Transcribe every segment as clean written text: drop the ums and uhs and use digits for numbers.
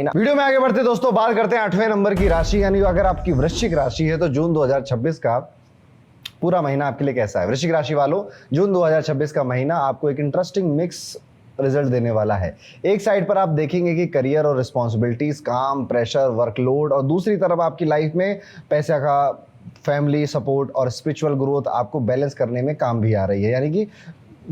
Video में आगे बढ़ते दोस्तों बात करते हैं 8वें नंबर की राशि, यानी अगर आपकी वृश्चिक राशि है तो जून 2026 का पूरा महीना आपके लिए कैसा है। वृश्चिक राशि वालों, जून 2026 का महीना आपको एक इंटरेस्टिंग मिक्स रिजल्ट देने वाला है। एक साइड पर आप देखेंगे कि करियर और रिस्पॉन्सिबिलिटीज, काम, प्रेशर, वर्कलोड, और दूसरी तरफ आपकी लाइफ में पैसा का, फैमिली सपोर्ट और स्पिरिचुअल ग्रोथ आपको बैलेंस करने में काम भी आ रही है। यानी कि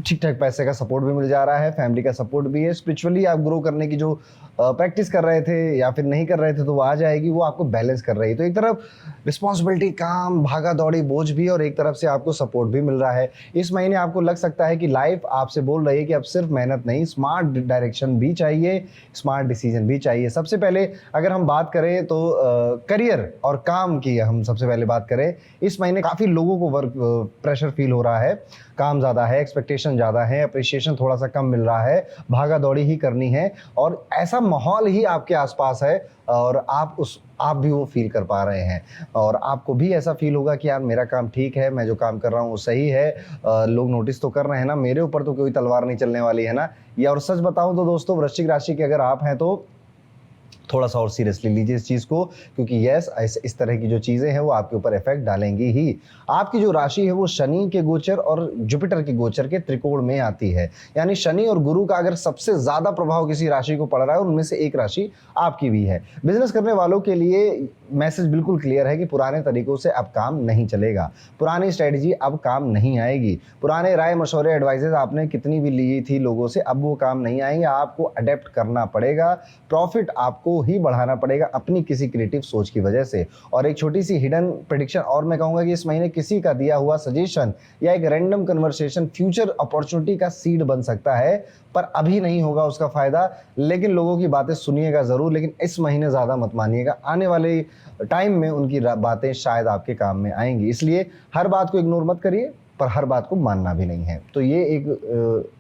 ठीक ठाक पैसे का सपोर्ट भी मिल जा रहा है, फैमिली का सपोर्ट भी है, स्पिरिचुअली आप ग्रो करने की जो प्रैक्टिस कर रहे थे या फिर नहीं कर रहे थे तो वो आ जाएगी, वो आपको बैलेंस कर रही है। तो एक तरफ रिस्पॉन्सिबिलिटी, काम, भागा दौड़ी, बोझ भी, और एक तरफ से आपको सपोर्ट भी मिल रहा है। इस महीने आपको लग सकता है कि लाइफ आपसे बोल रही है कि अब सिर्फ मेहनत नहीं, स्मार्ट डायरेक्शन भी चाहिए, स्मार्ट डिसीजन भी चाहिए। सबसे पहले अगर हम बात करें तो करियर और काम की हम सबसे पहले बात करें, इस महीने काफ़ी लोगों को वर्क प्रेशर फील हो रहा है, काम ज़्यादा है, एक्सपेक्टेशन ज़्यादा है, अप्रिशिएशन थोड़ा सा कम मिल रहा है, भागा दौड़ी ही करनी है, और ऐसा माहौल ही आपके आसपास है और आप भी वो फील कर पा रहे हैं। और आपको भी ऐसा फील होगा कि यार मेरा काम ठीक है, मैं जो काम कर रहा हूँ वो सही है, लोग नोटिस तो कर रहे हैं ना, मेरे ऊपर तो कोई तलवार नहीं चलने वाली है ना। या और सच बताऊं तो दोस्तों, वृश्चिक राशि के अगर आप हैं तो थोड़ा सा और सीरियसली लीजिए इस चीज़ को, क्योंकि यस इस तरह की जो चीज़ें हैं वो आपके ऊपर इफेक्ट डालेंगी ही। आपकी जो राशि है वो शनि के गोचर और जुपिटर के गोचर के त्रिकोण में आती है, यानी शनि और गुरु का अगर सबसे ज़्यादा प्रभाव किसी राशि को पड़ रहा है उनमें से एक राशि आपकी भी है। बिजनेस करने वालों के लिए मैसेज बिल्कुल क्लियर है कि पुराने तरीकों से अब काम नहीं चलेगा, पुरानी स्ट्रेटजी अब काम नहीं आएगी, पुराने राय मशवरे एडवाइजेज आपने कितनी भी ली थी लोगों से, अब वो काम नहीं आएंगे, आपको अडेप्ट करना पड़ेगा, प्रॉफिट आपको ही बढ़ाना पड़ेगा अपनी किसी क्रिएटिव सोच की वजह से। और एक छोटी सी हिडन प्रेडिक्शन और मैं कहूंगा कि इस महीने किसी का दिया हुआ सजेशन या एक रैंडम कन्वर्सेशन फ्यूचर अपॉर्चुनिटी का सीड बन सकता है, पर अभी नहीं होगा उसका फायदा। लेकिन लोगों की बातें सुनिएगा जरूर, लेकिन इस महीने ज्यादा मत मानिएगा, आने वाले टाइम में उनकी बातें शायद आपके काम में आएंगी, इसलिए हर बात को इग्नोर मत करिए, पर हर बात को मानना भी नहीं है। तो ये एक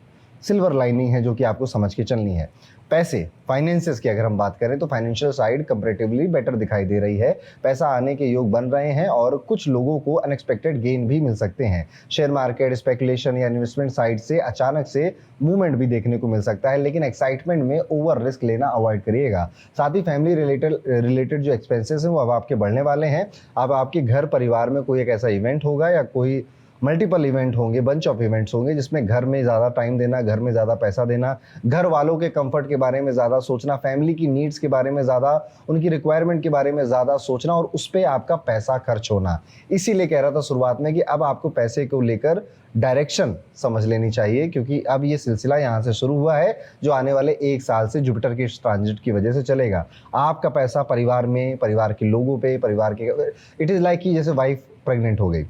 सिल्वर लाइनिंग है जो कि आपको समझ के चलनी है। पैसे, फाइनेंसेस की अगर हम बात करें तो फाइनेंशियल साइड कंपैरेटिवली बेटर दिखाई दे रही है, पैसा आने के योग बन रहे हैं और कुछ लोगों को अनएक्सपेक्टेड गेन भी मिल सकते हैं। शेयर मार्केट, स्पेकुलेशन या इन्वेस्टमेंट साइड से अचानक से मूवमेंट भी देखने को मिल सकता है, लेकिन एक्साइटमेंट में ओवर रिस्क लेना अवॉइड करिएगा। साथ ही फैमिली रिलेटेड जो एक्सपेंसेस हैं वो अब आपके बढ़ने वाले हैं। अब आपके घर परिवार में कोई एक ऐसा इवेंट होगा या कोई मल्टीपल इवेंट होंगे, बंच ऑफ इवेंट्स होंगे जिसमें घर में ज़्यादा टाइम देना, घर में ज़्यादा पैसा देना, घर वालों के कंफर्ट के बारे में ज़्यादा सोचना, फैमिली की नीड्स के बारे में ज़्यादा, उनकी रिक्वायरमेंट के बारे में ज़्यादा सोचना और उस पर आपका पैसा खर्च होना। इसीलिए कह रहा था शुरुआत में कि अब आपको पैसे को लेकर डायरेक्शन समझ लेनी चाहिए, क्योंकि अब ये सिलसिला यहाँ से शुरू हुआ है जो आने वाले 1 साल से जुपिटर के ट्रांजिट की वजह से चलेगा। आपका पैसा परिवार में, परिवार के लोगों पे, परिवार के, इट इज़ लाइक कि जैसे वाइफ प्रेग्नेंट हो गई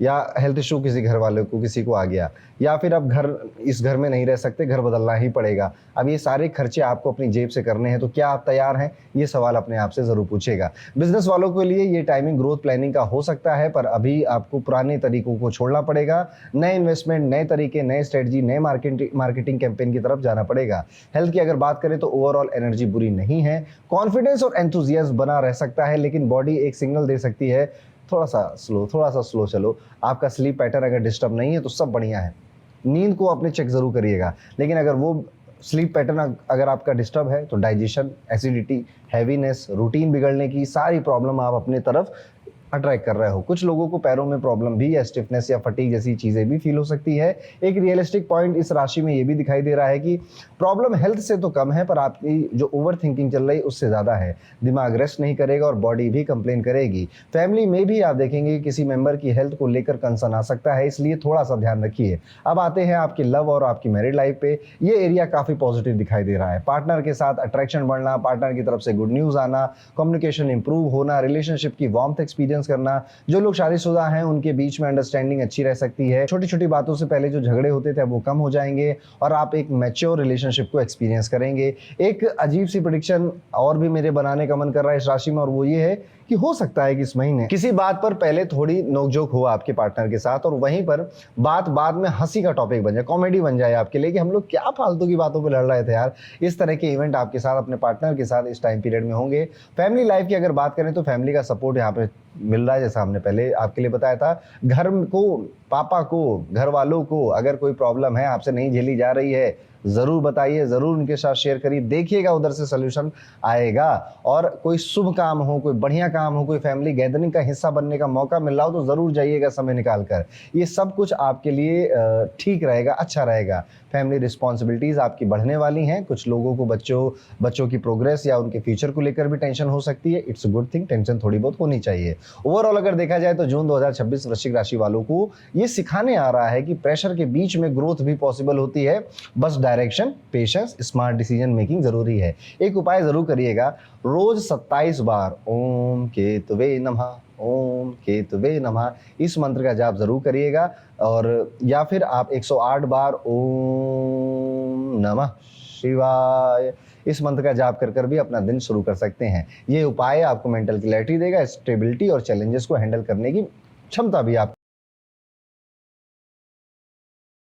या हेल्थ इशू किसी घर वाले को, किसी को आ गया, या फिर अब इस घर में नहीं रह सकते, घर बदलना ही पड़ेगा। अब ये सारे खर्चे आपको अपनी जेब से करने हैं, तो क्या आप तैयार हैं? ये सवाल अपने आप से ज़रूर पूछेगा। बिजनेस वालों के लिए ये टाइमिंग ग्रोथ प्लानिंग का हो सकता है, पर अभी आपको पुराने तरीकों को छोड़ना पड़ेगा, नए इन्वेस्टमेंट, नए तरीके, नए स्ट्रेटजी, नए मार्केटिंग कैंपेन की तरफ जाना पड़ेगा। हेल्थ की अगर बात करें तो ओवरऑल एनर्जी बुरी नहीं है, कॉन्फिडेंस और एंथुजियाज्म बना रह सकता है, लेकिन बॉडी एक सिग्नल दे सकती है थोड़ा सा स्लो चलो। आपका स्लीप पैटर्न अगर डिस्टर्ब नहीं है तो सब बढ़िया है, नींद को अपने चेक जरूर करिएगा, लेकिन अगर वो स्लीप पैटर्न अगर आपका डिस्टर्ब है तो डाइजेशन, एसिडिटी, हैवीनेस, रूटीन बिगड़ने की सारी प्रॉब्लम आप अपने तरफ अट्रैक्ट कर रहे हो। कुछ लोगों को पैरों में प्रॉब्लम भी या स्टिफनेस या फटीग जैसी चीज़ें भी फील हो सकती है। एक रियलिस्टिक पॉइंट इस राशि में ये भी दिखाई दे रहा है कि प्रॉब्लम हेल्थ से तो कम है, पर आपकी जो ओवर थिंकिंग चल रही है उससे ज़्यादा है। दिमाग रेस्ट नहीं करेगा और बॉडी भी कंप्लेन करेगी। फैमिली में भी आप देखेंगे कि किसी मेंबर की हेल्थ को लेकर कंसर्न आ सकता है, इसलिए थोड़ा सा ध्यान रखिए। अब आते हैं आपकी लव और आपकी मैरिड लाइफ पे। ये एरिया काफ़ी पॉजिटिव दिखाई दे रहा है। पार्टनर के साथ अट्रैक्शन बढ़ना, पार्टनर की तरफ से गुड न्यूज़ आना, कम्युनिकेशन इंप्रूव होना, रिलेशनशिप की वार्मथ एक्सपीरियंस करना। जो लोग शादीशुदा हैं उनके बीच में अंडरस्टैंडिंग अच्छी रह सकती है। छोटी छोटी बातों से पहले जो झगड़े होते थे वो कम हो जाएंगे और आप एक मैच्योर रिलेशनशिप को एक्सपीरियंस करेंगे। एक अजीब सी प्रेडिक्शन और भी मेरे बनाने का मन कर रहा है इस राशि में, और वो ये है कि हो सकता है कि इस महीने किसी बात पर पहले थोड़ी नोकझोंक हो आपके पार्टनर के साथ, और वहीं पर बात बाद में हंसी का टॉपिक बन जाए, कॉमेडी बन जाए आपके लिए कि हम लोग क्या फालतू की बातों पे लड़ रहे थे यार। इस तरह के इवेंट आपके साथ अपने पार्टनर के साथ इस टाइम पीरियड में होंगे। फैमिली लाइफ की अगर बात करें तो फैमिली का सपोर्ट यहाँ पे मिल रहा है, जैसा हमने पहले आपके लिए बताया था। घर को, पापा को, घर वालों को अगर कोई प्रॉब्लम है, आपसे नहीं झेली जा रही है, ज़रूर बताइए, ज़रूर उनके साथ शेयर करिए, देखिएगा उधर से सोल्यूशन आएगा। और कोई शुभ काम हो, कोई बढ़िया काम हो, कोई फैमिली गैदरिंग का हिस्सा बनने का मौका मिल रहा हो तो ज़रूर जाइएगा समय निकाल कर। ये सब कुछ आपके लिए ठीक रहेगा, अच्छा रहेगा। फैमिली रिस्पॉन्सिबिलिटीज़ आपकी बढ़ने वाली हैं। कुछ लोगों को बच्चों की प्रोग्रेस या उनके फ्यूचर को लेकर भी टेंशन हो सकती है। It's a good thing, tension थोड़ी बहुत होनी चाहिए। ओवरऑल अगर देखा जाए तो जून 2026 वृश्चिक राशि वालों को ये सिखाने आ रहा है कि प्रेशर के बीच में ग्रोथ भी पॉसिबल होती है। बस direction, patience, smart decision making जरूरी है। एक उपाय जरूर करिएगा, रोज 27 बार ओम केतुवे नमः, ओम केतुवे नमः इस मंत्र का जाप जरूर करिएगा। और या फिर आप 108 बार ओम नमः शिवाय इस मंत्र का जाप कर भी अपना दिन शुरू कर सकते हैं। ये उपाय आपको मेंटल क्लैरिटी देगा, स्टेबिलिटी और चैलेंजेस को हैंडल करने की क्षमता भी आप